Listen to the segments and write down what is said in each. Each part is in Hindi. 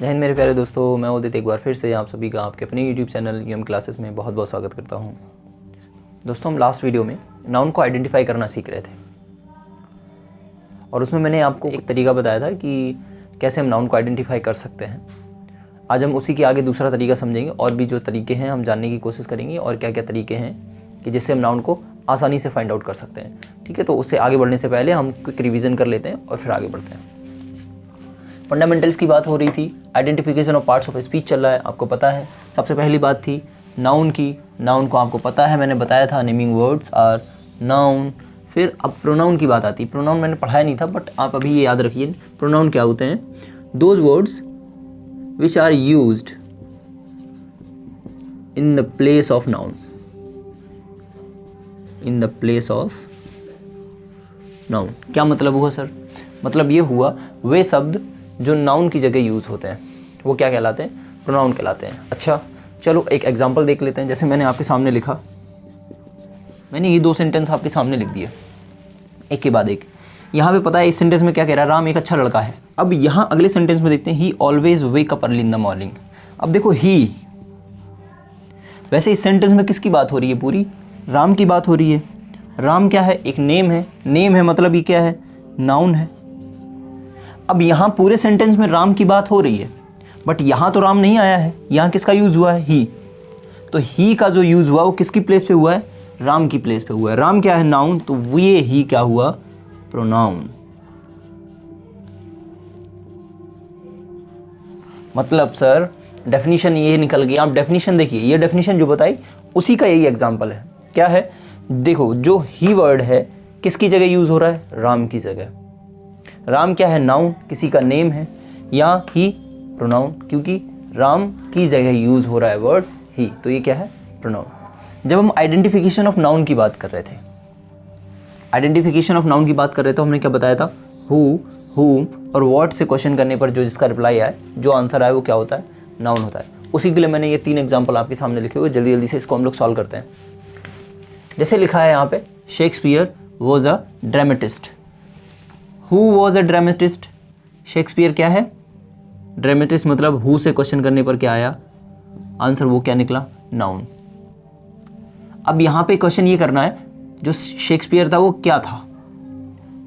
जय हिंद मेरे प्यारे दोस्तों, मैं उदित एक बार फिर से आप सभी का आपके अपने YouTube चैनल यूएम क्लासेस में बहुत बहुत स्वागत करता हूं। दोस्तों, हम लास्ट वीडियो में नाउन को आइडेंटिफाई करना सीख रहे थे और उसमें मैंने आपको एक तरीका बताया था कि कैसे हम नाउन को आइडेंटिफाई कर सकते हैं। आज हम उसी के आगे दूसरा तरीका समझेंगे और भी जो तरीके हैं हम जानने की कोशिश करेंगे और क्या क्या तरीके हैं कि जिससे हम नाउन को आसानी से फाइंड आउट कर सकते हैं। ठीक है, तो उससे आगे बढ़ने से पहले हम क्विक रिवीजन कर लेते हैं और फिर आगे बढ़ते हैं। फंडामेंटल्स की बात हो रही थी, identification of parts of speech चल रहा है, आपको पता है। सबसे पहली बात थी नाउन की। नाउन को आपको पता है, मैंने बताया था नेमिंग वर्ड्स आर नाउन। फिर अब प्रोनाउन की बात आती है। प्रोनाउन मैंने पढ़ाया नहीं था बट आप अभी ये याद रखिए, प्रोनाउन क्या होते हैं? Those words which are used in the place of noun, in the place of noun. क्या मतलब हुआ सर? मतलब ये हुआ वे शब्द जो नाउन की जगह यूज़ होते हैं वो क्या कहलाते हैं? प्रोनाउन कहलाते हैं। अच्छा चलो एक एग्जांपल देख लेते हैं। जैसे मैंने आपके सामने लिखा, मैंने ये दो सेंटेंस आपके सामने लिख दिए एक के बाद एक। यहाँ पे पता है इस सेंटेंस में क्या कह रहा है? राम एक अच्छा लड़का है। अब यहाँ अगले सेंटेंस में देखते हैं ही always wake up early in the morning. अब देखो ही, वैसे इस सेंटेंस में किसकी बात हो रही है? पूरी राम की बात हो रही है। राम क्या है? एक नेम है। नेम है मतलब ये क्या है? नाउन है। अब यहाँ पूरे सेंटेंस में राम की बात हो रही है बट यहाँ तो राम नहीं आया है, यहाँ किसका यूज़ हुआ है? ही। तो ही का जो यूज़ हुआ वो किसकी प्लेस पे हुआ है? राम की प्लेस पे हुआ है। राम क्या है? नाउन। तो ये ही क्या हुआ? प्रोनाउन। मतलब सर डेफिनेशन ये निकल गई। आप डेफिनेशन देखिए, ये डेफिनेशन जो बताई उसी का यही एग्जाम्पल है। क्या है? देखो जो ही वर्ड है किसकी जगह यूज़ हो रहा है? राम की जगह। राम क्या है? नाउन, किसी का नेम है। या ही प्रोनाउन, क्योंकि राम की जगह यूज़ हो रहा है वर्ड ही, तो ये क्या है? प्रोनाउन। जब हम आइडेंटिफिकेशन ऑफ नाउन की बात कर रहे थे, आइडेंटिफिकेशन ऑफ नाउन की बात कर रहे थे तो हमने क्या बताया था? हु, हूम और व्हाट से क्वेश्चन करने पर जो जिसका रिप्लाई आए, जो आंसर आए वो क्या होता है? नाउन होता है। उसी के लिए मैंने ये 3 एग्जाम्पल आपके सामने लिखे हुए। जल्दी जल्दी से इसको हम लोग सॉल्व करते हैं। जैसे लिखा है यहाँ पे, Shakespeare was a dramatist. Who was a dramatist? Shakespeare क्या है? ड्रामेटिस्ट। मतलब हु से क्वेश्चन करने पर क्या आया? आंसर वो क्या निकला? नाउन। अब यहाँ पे क्वेश्चन ये करना है, जो शेक्सपियर था वो क्या था?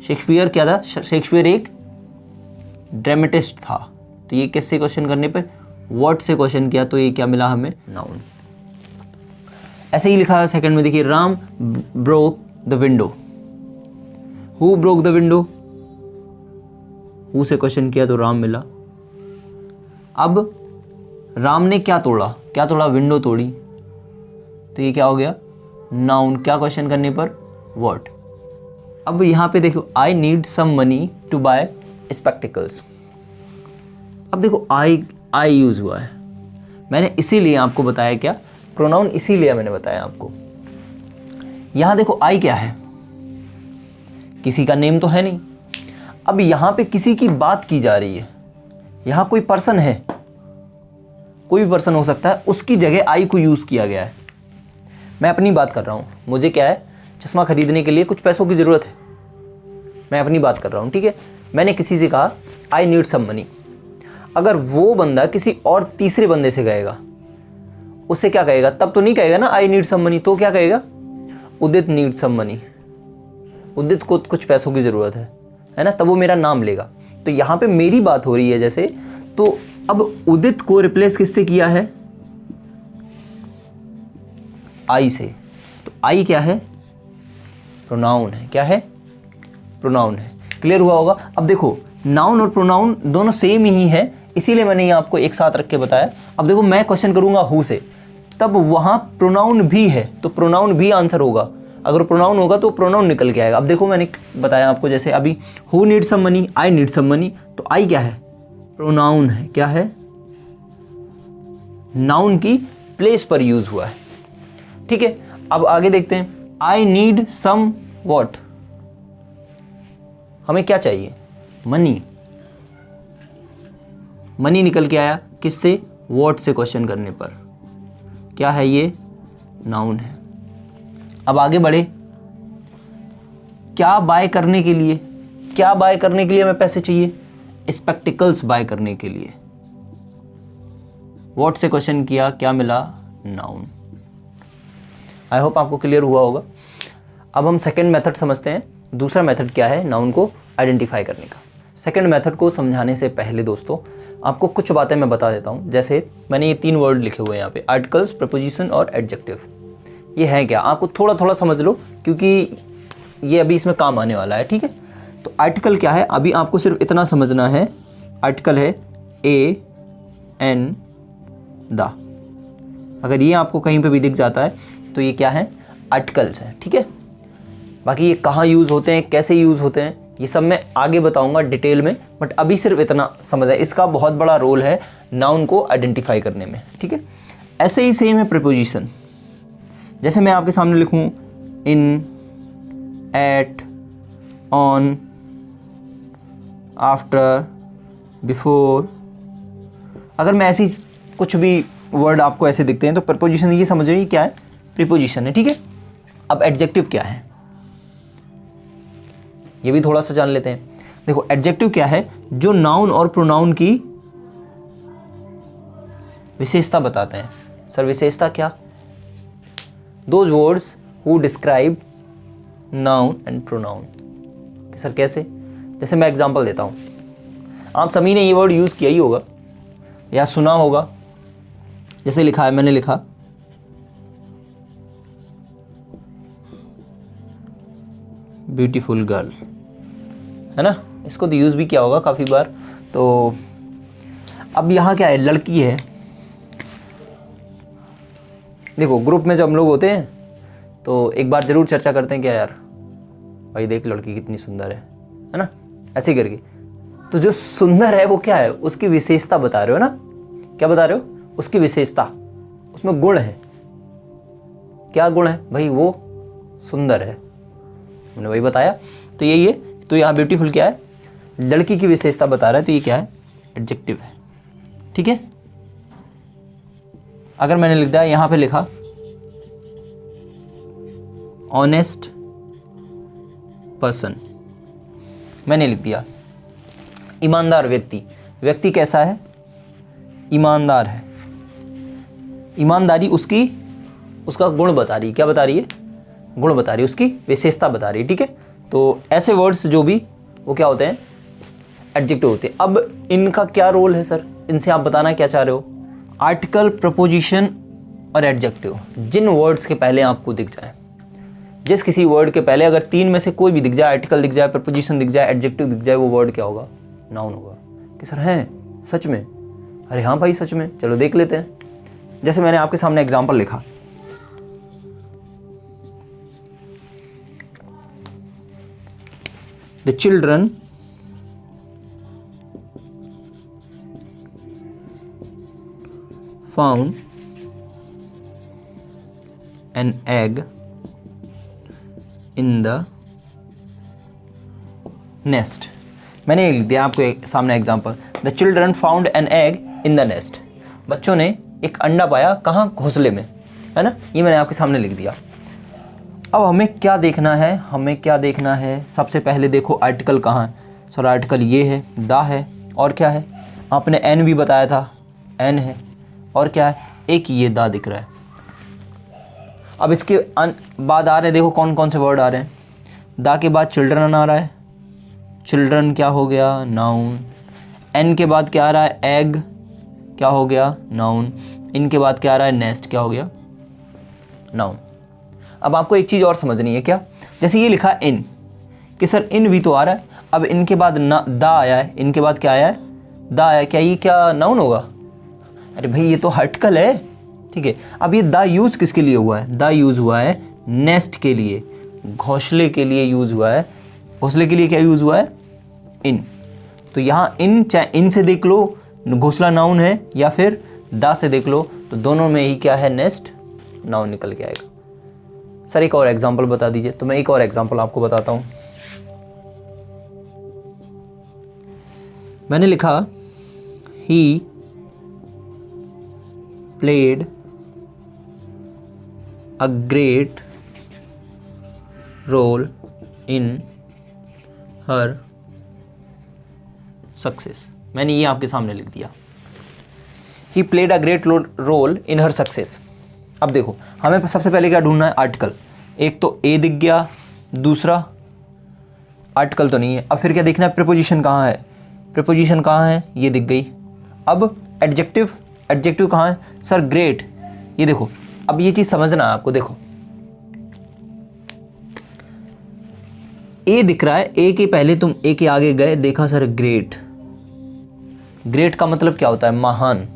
शेक्सपियर क्या था? शेक्सपियर एक ड्रामेटिस्ट था। तो ये किससे क्वेश्चन करने पे? व्हाट से क्वेश्चन किया, तो ये क्या मिला हमें? नाउन। ऐसे ही लिखा है सेकंड में, देखिए Ram broke the window. Who broke the window? Who से क्वेश्चन किया तो राम मिला। अब राम ने क्या तोड़ा? क्या तोड़ा? विंडो तोड़ी। तो ये क्या हो गया? नाउन। क्या क्वेश्चन करने पर? व्हाट। अब यहाँ पे देखो, I need some money to buy spectacles. अब देखो आई यूज हुआ है। मैंने इसीलिए आपको बताया, क्या प्रोनाउन, इसीलिए मैंने बताया आपको। यहाँ देखो आई क्या है? किसी का नेम तो है नहीं। अब यहाँ पे किसी की बात की जा रही है। यहाँ कोई पर्सन है, कोई भी पर्सन हो सकता है, उसकी जगह आई को यूज़ किया गया है। मैं अपनी बात कर रहा हूँ। मुझे क्या है? चश्मा खरीदने के लिए कुछ पैसों की ज़रूरत है। मैं अपनी बात कर रहा हूँ, ठीक है। मैंने किसी से कहा आई नीड सम मनी। अगर वो बंदा किसी और तीसरे बंदे से कहेगा, उससे क्या कहेगा? तब तो नहीं कहेगा ना आई नीड सम मनी, तो क्या कहेगा? उदित नीड सम मनी। उदित को कुछ पैसों की ज़रूरत है ना, तब वो मेरा नाम लेगा। तो यहाँ पे मेरी बात हो रही है जैसे, तो अब उदित को रिप्लेस किससे किया है? आई से। तो आई क्या है? प्रोनाउन है। क्या है? प्रोनाउन है। क्लियर हुआ होगा? अब देखो नाउन और प्रोनाउन दोनों सेम ही है, इसीलिए मैंने ये आपको एक साथ रख के बताया। अब देखो मैं क्वेश्चन करूंगा हु से, तब वहां प्रोनाउन भी है तो प्रोनाउन भी आंसर होगा। अगर प्रोनाउन होगा तो प्रोनाउन निकल के आएगा। अब देखो मैंने बताया आपको, जैसे अभी who need some money, I need some money, तो आई क्या है? प्रोनाउन है। क्या है? नाउन की प्लेस पर यूज हुआ है। ठीक है, अब आगे देखते हैं। I need some what? हमें क्या चाहिए? मनी। मनी निकल के आया किससे? व्हाट से क्वेश्चन करने पर। क्या है ये? नाउन है। अब आगे बढ़े, क्या बाय करने के लिए? क्या बाय करने के लिए हमें पैसे चाहिए? स्पेक्टिकल्स बाय करने के लिए। व्हाट से क्वेश्चन किया, क्या मिला, नाउन। आई होप आपको क्लियर हुआ होगा। अब हम सेकंड मेथड समझते हैं। दूसरा मेथड क्या है नाउन को आइडेंटिफाई करने का। सेकंड मेथड को समझाने से पहले दोस्तों आपको कुछ बातें मैं बता देता हूँ। जैसे मैंने ये 3 वर्ड लिखे हुए हैं यहाँ पे, आर्टिकल्स, प्रपोजिशन और एडजेक्टिव। ये है क्या, आपको थोड़ा थोड़ा समझ लो क्योंकि ये अभी इसमें काम आने वाला है, ठीक है। तो आर्टिकल क्या है, अभी आपको सिर्फ इतना समझना है। आर्टिकल है ए एन द। अगर ये आपको कहीं पे भी दिख जाता है तो ये क्या है, आर्टिकल्स है, ठीक है। बाकी ये कहाँ यूज़ होते हैं, कैसे यूज़ होते हैं, ये सब मैं आगे बताऊंगा डिटेल में, बट अभी सिर्फ इतना समझ है। इसका बहुत बड़ा रोल है नाउन को आइडेंटिफाई करने में, ठीक है। ऐसे ही सेम है प्रीपोजिशन। जैसे मैं आपके सामने लिखूं इन, एट, ऑन, आफ्टर, बिफोर, अगर मैं ऐसी कुछ भी वर्ड आपको ऐसे दिखते हैं तो प्रीपोजिशन, ये समझ रही क्या है, प्रीपोजिशन है, ठीक है। अब एडजेक्टिव क्या है ये भी थोड़ा सा जान लेते हैं। देखो एडजेक्टिव क्या है, जो नाउन और प्रोनाउन की विशेषता बताते हैं। सर विशेषता क्या, those words who describe noun and pronoun. Sir कैसे, जैसे मैं एग्जांपल देता हूं, आप सभी ने ये वर्ड यूज किया ही होगा या सुना होगा। जैसे लिखा है, मैंने लिखा ब्यूटीफुल गर्ल, है ना, इसको तो यूज़ भी किया होगा काफ़ी बार। तो अब यहाँ क्या है, लड़की है। देखो ग्रुप में जब हम लोग होते हैं तो एक बार ज़रूर चर्चा करते हैं, क्या यार भाई देख लड़की कितनी सुंदर है ना, ऐसे करके। तो जो सुंदर है वो क्या है, उसकी विशेषता बता रहे हो ना, क्या बता रहे हो, उसकी विशेषता, उसमें गुण है। क्या गुण है भाई, वो सुंदर है, मैंने वही बताया। तो यही है, तो यहाँ ब्यूटीफुल क्या है, लड़की की विशेषता बता रहा है, तो ये क्या है, एडजेक्टिव है, ठीक है। अगर मैंने लिख दिया, यहाँ पे लिखा ऑनेस्ट पर्सन, मैंने लिख दिया ईमानदार व्यक्ति। व्यक्ति कैसा है, ईमानदार है। ईमानदारी उसका गुण बता रही है, क्या बता रही है, गुण बता रही है, उसकी विशेषता बता रही है, ठीक है। तो ऐसे वर्ड्स जो भी वो क्या होते हैं, एडजेक्टिव होते हैं। अब इनका क्या रोल है सर, इनसे आप बताना क्या चाह रहे हो, आर्टिकल, प्रपोजिशन और एडजेक्टिव, जिन वर्ड्स के पहले आपको दिख जाए, जिस किसी वर्ड के पहले अगर 3 में से कोई भी दिख जाए, आर्टिकल दिख जाए, प्रपोजिशन दिख जाए, एडजेक्टिव दिख जाए, वो वर्ड क्या होगा, नाउन होगा। कि सर हैं सच में, अरे हाँ भाई सच में, चलो देख लेते हैं। जैसे मैंने आपके सामने एग्जाम्पल लिखा, the children found an egg in the nest. मैंने लिख दिया आपको एक सामने example, the children found an egg in the nest. बच्चों ने एक अंडा पाया, कहाँ, घोंसले में, है ना। ये मैंने आपके सामने लिख दिया। अब हमें क्या देखना है, हमें क्या देखना है, सबसे पहले देखो आर्टिकल कहाँ है। सर आर्टिकल ये है, द है, और क्या है, आपने एन भी बताया था, एन है, और क्या है, एक ये द दिख रहा है। अब इसके बाद आ रहे हैं, देखो कौन कौन से वर्ड आ रहे हैं। द के बाद चिल्ड्रन आ रहा है, चिल्ड्रन क्या हो गया, नाउन। एन के बाद क्या आ रहा है, एग, क्या हो गया, नाउन। इनके बाद क्या आ रहा है, नेस्ट, क्या हो गया, नाउन। अब आपको एक चीज़ और समझनी है, क्या, जैसे ये लिखा इन, कि सर इन भी तो आ रहा है। अब इनके बाद ना द आया है, इनके बाद क्या आया है, द आया, क्या ये क्या नाउन होगा, अरे भाई ये तो आर्टिकल है, ठीक है। अब ये द यूज़ किसके लिए हुआ है, द यूज़ हुआ है नेस्ट के लिए, घोंसले के लिए यूज़ हुआ है। घोंसले के लिए क्या यूज़ हुआ है, इन। तो यहाँ इन, चाहे इन से देख लो घोंसला नाउन है, या फिर द से देख लो, तो दोनों में ही क्या है, नेस्ट, नाउन निकल के आएगा। सर एक और एग्जांपल बता दीजिए, तो मैं एक और एग्जांपल आपको बताता हूं। मैंने लिखा he played a great role in her success. मैंने ये आपके सामने लिख दिया। He played a great role in her success. अब देखो हमें सबसे पहले क्या ढूंढना है, आर्टिकल। एक तो ए दिख गया, दूसरा आर्टिकल तो नहीं है। अब फिर क्या देखना है, प्रीपोजिशन कहाँ है, प्रीपोजिशन कहाँ है, ये दिख गई। अब एडजेक्टिव, एडजेक्टिव कहाँ है सर, ग्रेट, ये देखो। अब ये चीज़ समझना है आपको, देखो ए दिख रहा है, ए के पहले तुम ए के आगे गए, देखा सर ग्रेट। ग्रेट का मतलब क्या होता है, महान।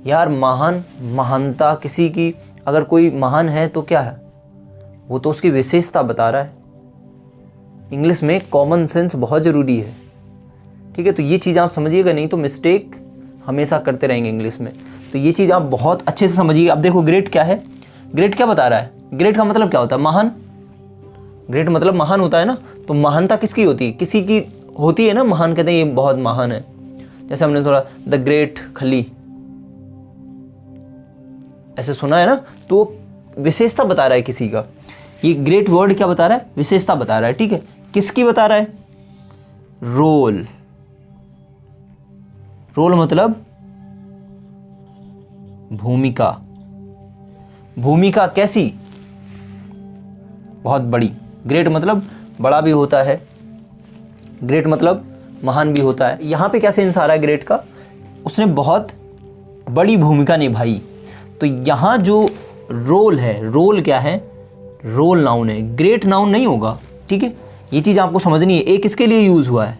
यार महान, महानता किसी की, अगर कोई महान है तो क्या है, वो तो उसकी विशेषता बता रहा है। इंग्लिश में कॉमन सेंस बहुत ज़रूरी है, ठीक है। तो ये चीज़ आप समझिएगा, नहीं तो मिस्टेक हमेशा करते रहेंगे इंग्लिश में। तो ये चीज़ आप बहुत अच्छे से समझिएगा। अब देखो ग्रेट क्या है, ग्रेट क्या बता रहा है, ग्रेट का मतलब क्या होता है, महान। ग्रेट मतलब महान होता है ना। तो महानता किसकी होती है, किसी की होती है ना, महान कहते हैं ये बहुत महान है। जैसे हमने थोड़ा द ग्रेट खली ऐसे सुना है ना, तो विशेषता बता रहा है किसी का। ये ग्रेट वर्ड क्या बता रहा है, विशेषता बता रहा है, ठीक है। किसकी बता रहा है, रोल। रोल मतलब भूमिका। भूमिका कैसी, बहुत बड़ी। ग्रेट मतलब बड़ा भी होता है, ग्रेट मतलब महान भी होता है। यहां पे क्या सेंस आ रहा है ग्रेट का, उसने बहुत बड़ी भूमिका निभाई। तो यहां जो रोल है, रोल क्या है, रोल नाउन है, ग्रेट नाउन नहीं होगा, ठीक है। ये चीज आपको समझनी है। ए किसके लिए यूज हुआ है,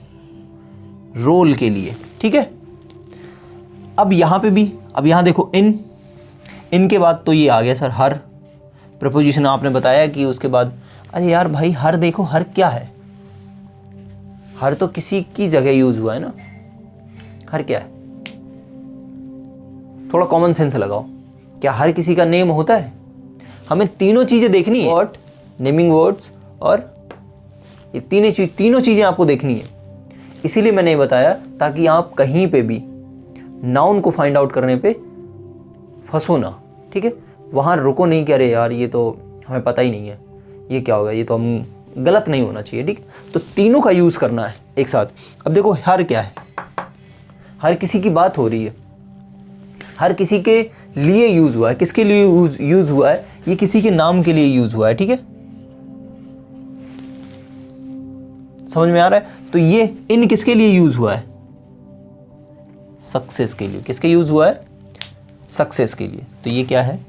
रोल के लिए, ठीक है। अब यहां पे भी, अब यहां देखो इन, इन के बाद तो ये आ गया सर हर। प्रपोजिशन आपने बताया कि उसके बाद, अरे यार भाई हर देखो, हर क्या है, हर तो किसी की जगह यूज हुआ है ना। हर क्या है, थोड़ा कॉमन सेंस लगाओ, क्या हर किसी का नेम होता है। हमें तीनों चीजें देखनी है, वर्ड, नेमिंग वर्ड्स, और ये तीनों चीजें आपको देखनी है। इसीलिए मैंने ये बताया ताकि आप कहीं पे भी नाउन को फाइंड आउट करने पे फंसो ना, ठीक है। वहां रुको नहीं कि अरे यार ये तो हमें पता ही नहीं है, ये क्या होगा, ये तो हम गलत नहीं होना चाहिए, ठीक। तो तीनों का यूज करना है एक साथ। अब देखो हर क्या है, हर किसी की बात हो रही है, हर किसी के लिए यूज हुआ है। किसके लिए यूज हुआ है, ये किसी के नाम के लिए यूज हुआ है, ठीक है। समझ में आ रहा है। तो ये इन किसके लिए यूज हुआ है, सक्सेस के लिए। किसके यूज हुआ है, सक्सेस के लिए। तो ये क्या है,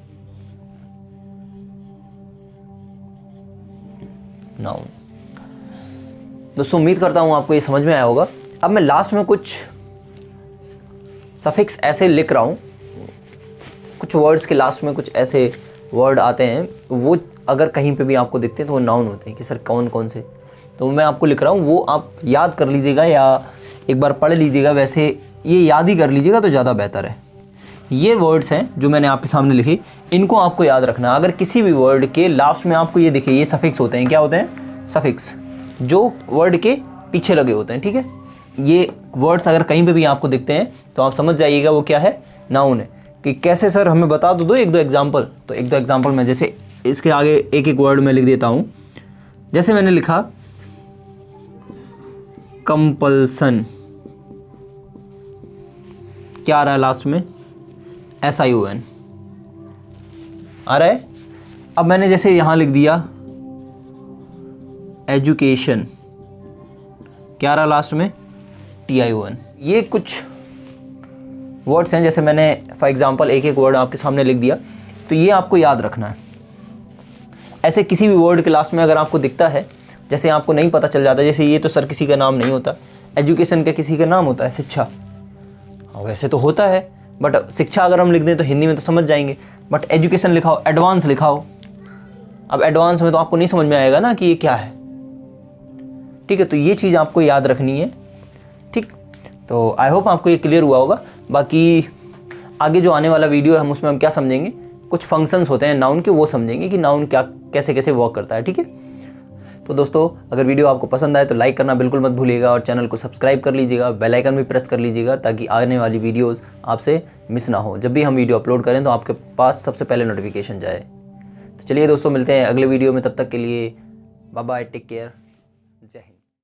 नाउन। दोस्तों उम्मीद करता हूं आपको ये समझ में आया होगा। अब मैं लास्ट में कुछ सफिक्स ऐसे लिख रहा हूं, कुछ वर्ड्स के लास्ट में कुछ ऐसे वर्ड आते हैं, वो अगर कहीं पे भी आपको दिखते हैं तो वो नाउन होते हैं कि सर कौन कौन से। तो मैं आपको लिख रहा हूँ, वो आप याद कर लीजिएगा या एक बार पढ़ लीजिएगा। वैसे ये याद ही कर लीजिएगा तो ज़्यादा बेहतर है। ये वर्ड्स हैं जो मैंने आपके सामने लिखे, इनको आपको याद रखना है। अगर किसी भी वर्ड के लास्ट में आपको ये दिखे, ये सफिक्स होते हैं, क्या होते हैं, सफिक्स, जो वर्ड के पीछे लगे होते हैं, ठीक है। ये वर्ड्स अगर कहीं पे भी आपको दिखते हैं तो आप समझ जाइएगा वो क्या है, नाउन है। कि कैसे सर हमें बता दो एक दो एग्जाम्पल। तो एक दो एग्जाम्पल मैं जैसे इसके आगे एक एक वर्ड में लिख देता हूँ। जैसे मैंने लिखा कंपल्सन, क्या आ रहा है लास्ट में, SION आ रहा है। अब मैंने जैसे यहां लिख दिया एजुकेशन, क्या आ रहा लास्ट में, TION। ये कुछ वर्ड्स हैं, जैसे मैंने फॉर एग्जांपल एक एक वर्ड आपके सामने लिख दिया, तो ये आपको याद रखना है। ऐसे किसी भी वर्ड के लास्ट में अगर आपको दिखता है, जैसे आपको नहीं पता चल जाता, जैसे ये तो सर किसी का नाम नहीं होता, एजुकेशन का किसी का नाम होता है, शिक्षा। हाँ वैसे तो होता है, बट शिक्षा अगर हम लिख दें तो हिंदी में तो समझ जाएंगे, बट एजुकेशन लिखाओ, एडवांस लिखाओ, अब एडवांस में तो आपको नहीं समझ में आएगा ना कि ये क्या है, ठीक है। तो ये चीज़ आपको याद रखनी है, ठीक। तो आई होप आपको ये क्लियर हुआ होगा। बाकी आगे जो आने वाला वीडियो है हम उसमें हम क्या समझेंगे, कुछ फंक्शंस होते हैं नाउन के, वो समझेंगे कि नाउन क्या कैसे कैसे वर्क करता है, ठीक है। तो दोस्तों अगर वीडियो आपको पसंद आए तो लाइक करना बिल्कुल मत भूलिएगा और चैनल को सब्सक्राइब कर लीजिएगा, बेल आइकन भी प्रेस कर लीजिएगा ताकि आने वाली वीडियोस आपसे मिस ना हो। जब भी हम वीडियो अपलोड करें तो आपके पास सबसे पहले नोटिफिकेशन जाए। तो चलिए दोस्तों मिलते हैं अगले वीडियो में, तब तक के लिए बाय बाय, टेक केयर।